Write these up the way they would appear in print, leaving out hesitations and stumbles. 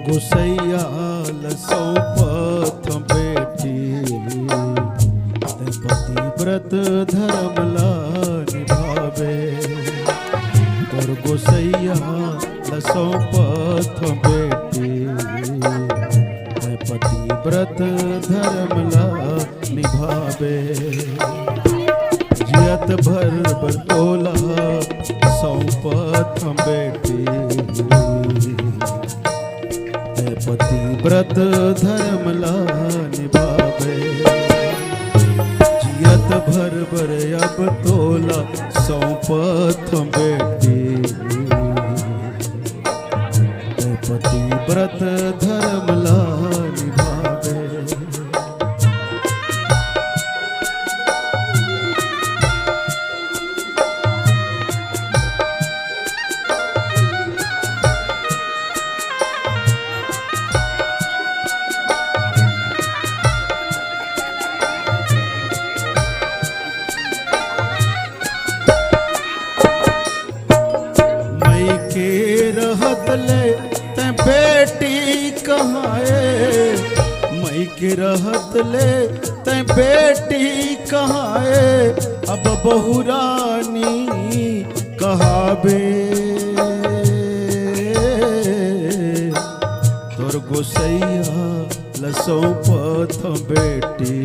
गोसैया सौंपथ बेटी पति व्रत धर्मला निभावे। और गोसैया सौंपथ बेटी पति व्रत धर्मला निभावे। जियत भर बरतोला सौंपथ बेटी पति व्रत धर्मला निभावे। जियत भर बर अब तोला सौंपथ बेटी पति व्रत धर्मला निभावे। रहत ले ते बेटी कहाए, मई के रहत ले ते बेटी कहाए। अब बहुरानी कहावे तोर गोसैया सौंपथ बेटी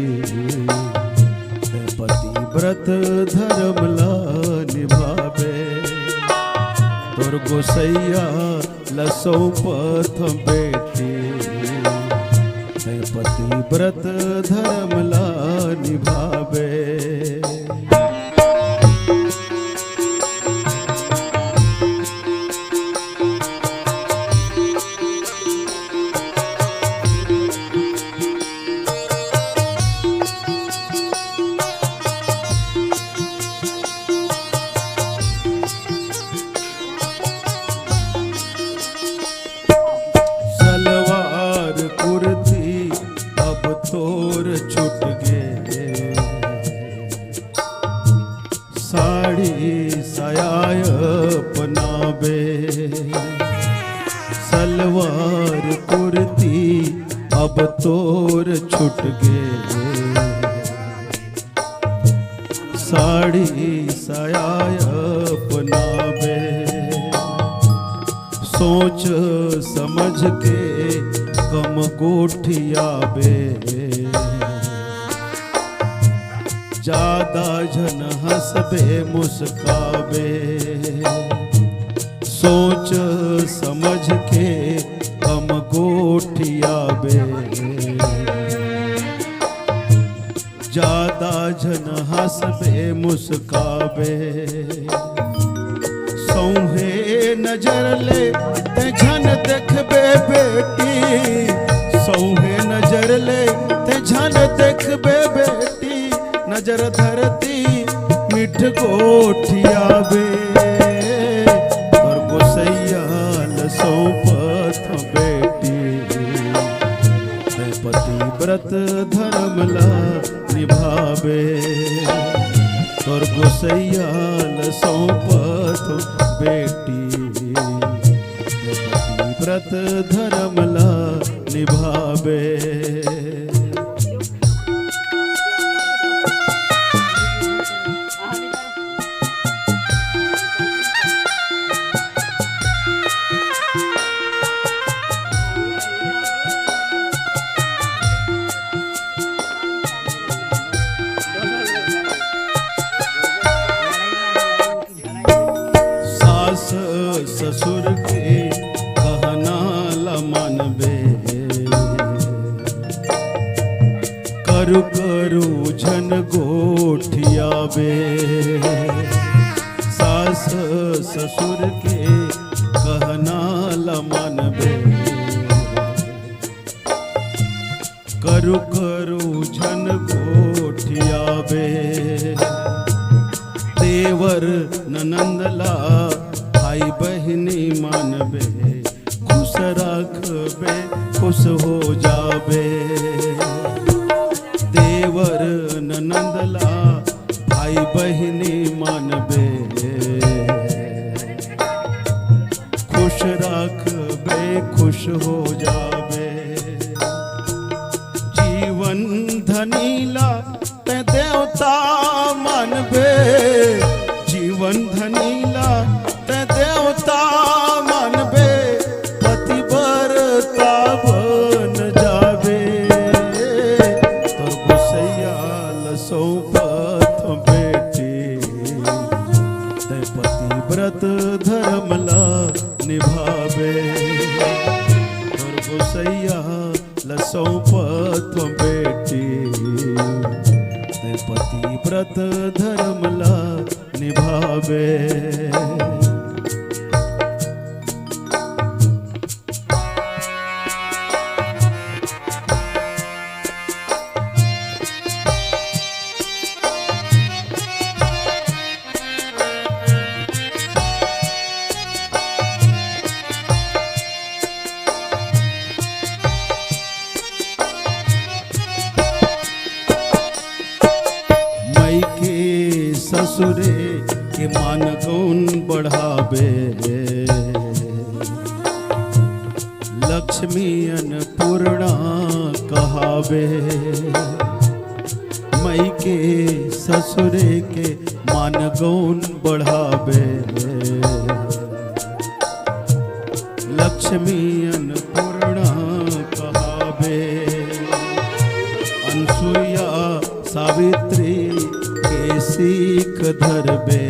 पति व्रत धर्मला निभावे। तोर गोसैया सौंपथ बेटी पति व्रत धर्मला निभावे। तोर छूट गे साड़ी साया अपनावे। सलवार कुर्ती अब तोर छूट गे साड़ी साया अपनावे। सोच समझ के कम गोठियाबे ज्यादा जन हंसबे मुस्काबे। सोच समझ के कम गोठियाबे ज्यादा जन हंसबे मुस्काबे। सौहे नजर ले ते झन देखबे बेटी, सौहे नजर ले ते झन देखबे बेटी। नजर धरती मिठ गोठियाबे और गोसैया सौंपथ बेटी पति व्रत धर्मला निभावे। और गोसैया सौंपथ बेटी पति व्रत धर्मला निभावे। ससुर के कहना ला मानबे करु करु झन गोठियाबे। सास ससुर के कहना ला मानबे करु करु झन गोठियाबे। देवर ननंदला भाई बहिनी मानबे खुश रखबे खुश हो जाबे। देवर ननंदला भाई बहिनी मानबे खुश रखबे में खुश हो जावे। जीवन धनीला ते देवता मानबे, जीवन धनीला ते देवता मानबे, पतिव्रता बन जावे। तोर गोसैया लसौपत बेटी, ते पतिव्रत धर्मला निभावे। तोर गोसैया लसौपत बेटी, ते पतिव्रत धर्मला निभावे। ससुरे के मान गुण बढ़ावे, लक्ष्मी अन्नपूर्णा कहावे। मई के ससुरे के मान गुण बढ़ावे, लक्ष्मी अन्नपूर्णा कहावे। अनसुईया सावित्री सीख धरबे,